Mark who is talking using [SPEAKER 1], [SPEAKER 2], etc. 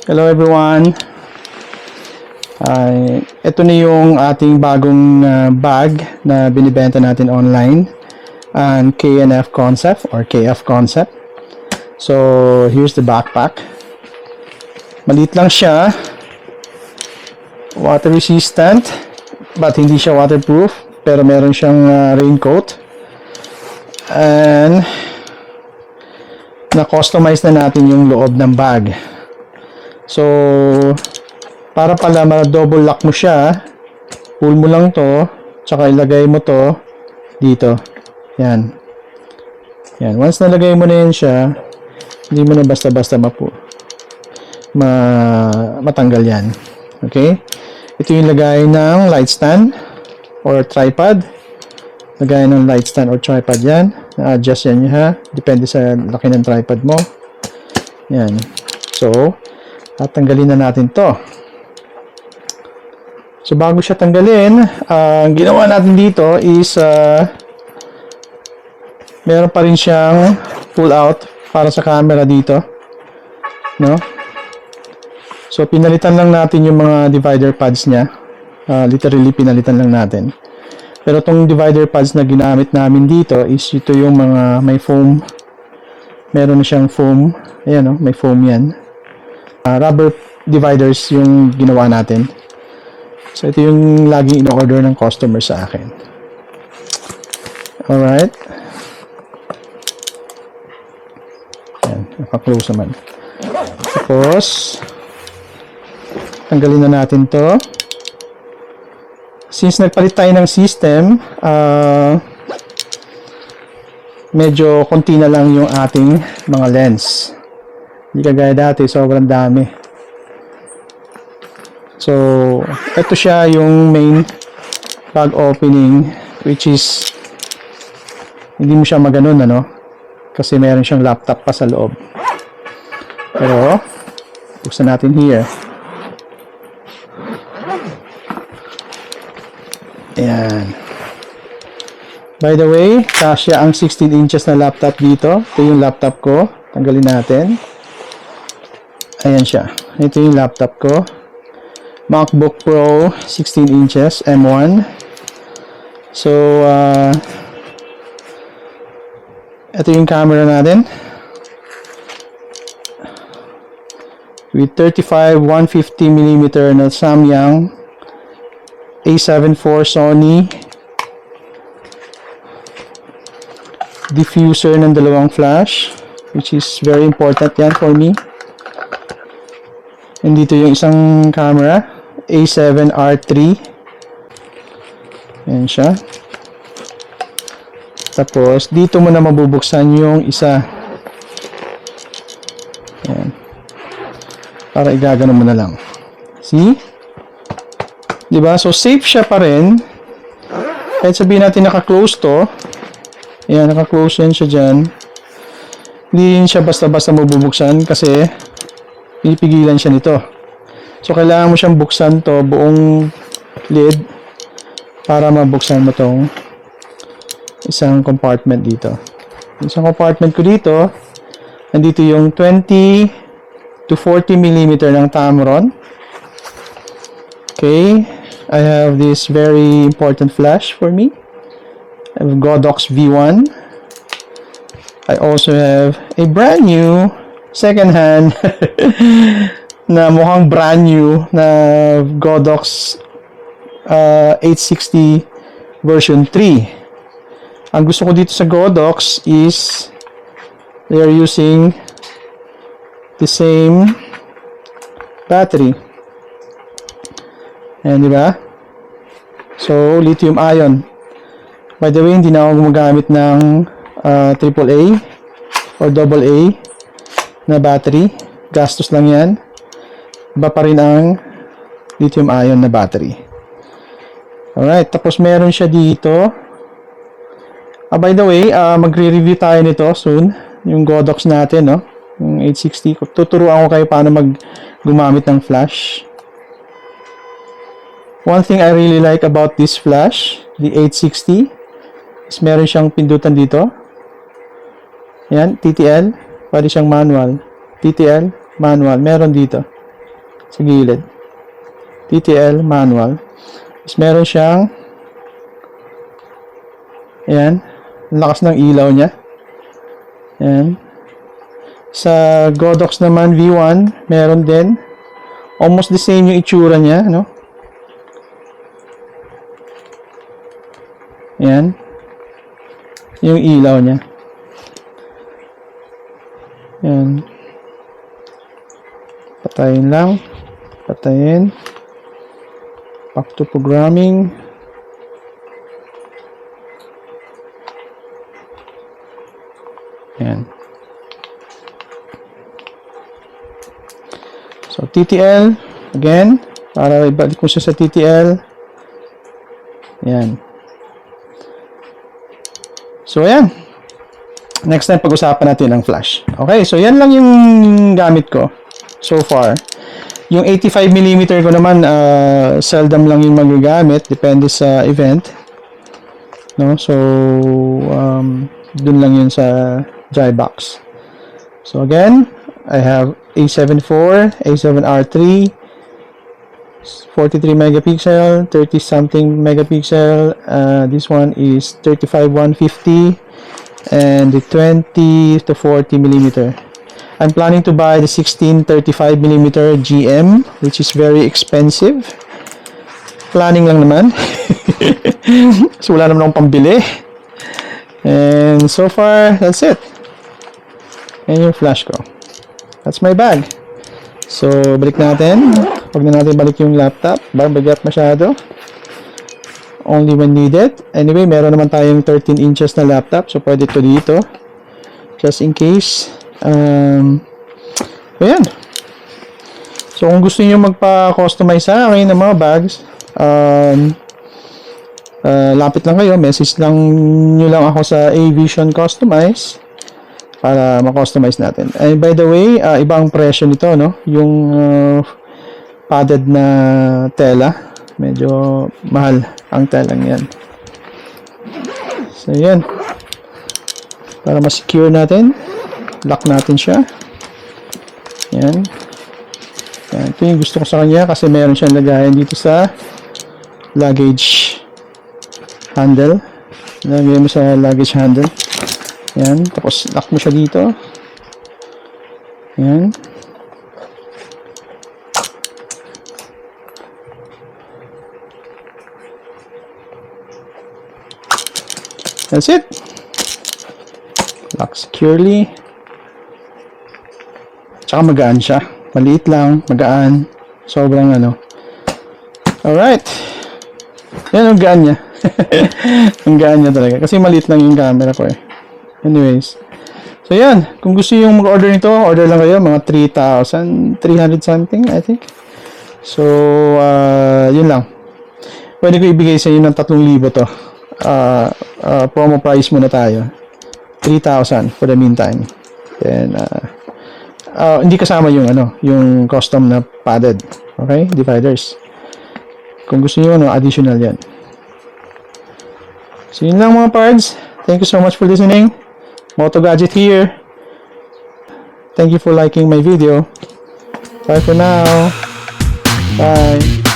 [SPEAKER 1] Hello everyone. Ito na yung ating bagong bag na binibenta natin online. Ang KNF Concept or KF Concept. So, here's the backpack. Maliit lang siya. Water resistant. But hindi siya waterproof. Pero meron siyang raincoat. And na-customize na natin yung loob ng bag. So, para pala ma-double lock mo siya, pull mo lang to, tsaka ilagay mo to dito. Yan. Yan. Once nalagay mo na yan siya, hindi mo na basta-basta matanggal yan. Okay? Ito yung lagay ng light stand or tripod. Lagay ng light stand or tripod yan. Na-adjust yan ha. Depende sa laki ng tripod mo. Yan. So, at tanggalin na natin to. So bago siya tanggalin, ang ginawa natin dito is meron pa rin siyang pull out para sa camera dito, no? So pinalitan lang natin yung mga divider pads niya. Literally pinalitan lang natin. Pero tong divider pads na ginamit namin dito is ito yung mga may foam. Meron na siyang foam. Ayan, no? May foam yan. Rubber dividers yung ginawa natin. So, ito yung laging in-order ng customer sa akin. Alright. Ayan, naka-close naman. Tapos, tanggalin na natin to. Since nagpalit tayo ng system, medyo konti na lang yung ating mga lens. Hindi kagaya dati, sobrang dami. So, ito siya yung main bag opening, which is hindi mo siya maganon, ano? Kasi meron siyang laptop pa sa loob. Pero, buksan natin here. Ayan. By the way, kasya ang 16 inches na laptop dito. Ito yung laptop ko. Tanggalin natin. Ayan siya. Ito yung laptop ko. MacBook Pro 16 inches M1. So, ito yung camera natin. With 35-150mm na Samyang A7 IV Sony. Diffuser ng dalawang flash. Which is very important yan for me. And dito yung isang camera, A7R3. Ayan siya. Tapos, dito mo na mabubuksan yung isa. Ayan. Para igagano mo na lang. See? Diba? So, safe siya pa rin. Kahit sabihin natin naka-close to. Ayan, naka-close yan siya dyan. Hindi siya basta-basta mabubuksan kasi pinipigilan siya nito. So, kailangan mo siyang buksan to buong lid para mabuksan mo tong isang compartment dito. Isang compartment ko dito, nandito yung 20 to 40mm ng Tamron. Okay. I have this very important flash for me. I have Godox V1. I also have a brand new second-hand na mukhang brand new na Godox 860 version 3. Ang gusto ko dito sa Godox is they are using the same battery. Ayan, di ba? So, lithium ion. By the way, hindi na ako gumagamit ng AAA or AA na battery. Gastos lang yan. Iba pa rin ang lithium ion na battery. Alright, tapos meron siya dito. By the way, magre-review tayo nito soon. Yung Godox natin, no? Yung 860. Tuturuan ko kayo paano gumamit ng flash. One thing I really like about this flash, the 860, is meron siyang pindutan dito. Yan, TTL. Pwede siyang manual. TTL, manual. Meron dito. sa gilid. TTL manual. Tapos meron siyang ayan, ang lakas ng ilaw niya. Ayan. Sa Godox naman V1, meron din almost the same yung itsura niya, no? Ayan. Yung ilaw niya. Ayan. Patayin lang. Patayin. Back to programming. Ayan. So, TTL. Again. Para ibalik mo siya sa TTL. Ayan. So, ayan. Next time, pag-usapan natin ang flash. Okay, so yan lang yung gamit ko so far. Yung 85mm ko naman, seldom lang yung magagamit. Depende sa event. No? So, dun lang yun sa dry box. So, again, I have A7 IV, A7R3, 43 megapixel, 30 something megapixel. This one is 35-150 and the 20 to 40 millimeter. I'm planning to buy the 16-35mm GM, which is very expensive. Planning lang naman. So wala naman akong pambili. And so far, that's it. And yung flash ko. That's my bag. So, balik natin. Huwag na natin balik yung laptop. Bagat masyado. Only when needed. Anyway, meron naman tayong 13 inches na laptop. So, pwede ito dito. Just in case. Ayan. So, kung gusto niyo magpa-customize sa akin ng mga bags, lapit lang kayo. Message lang nyo lang ako sa A-Vision Customize para ma-customize natin. And by the way, ibang presyo nito, no? Yung padded na tela. Medyo mahal ang telang yan. So, yan. Para ma-secure natin, lock natin siya. Yan. Yan. Ito yung gusto ko sa kanya kasi meron siyang lagayan dito sa luggage handle. Lagay mo sa luggage handle. Yan. Tapos, lock mo siya dito. Yan. That's it. Lock securely. Tsaka magaan siya. Maliit lang, magaan. Sobrang ano. Alright. Yan ang gaan niya. Ang gaan niya talaga. Kasi maliit lang yung camera ko eh. Anyways. So yan. Kung gusto yung mag-order nito, order lang kayo. Mga 3,300 something, I think. So, yun lang. Pwede ko ibigay sa inyo ng 3,000 to. Promo price muna tayo. 3,000 for the meantime. Then, hindi kasama yung yung custom na padded. Okay? Dividers. Kung gusto niyo additional yan. So, yun lang mga pards. Thank you so much for listening. Moto Gadget here. Thank you for liking my video. Bye for now. Bye.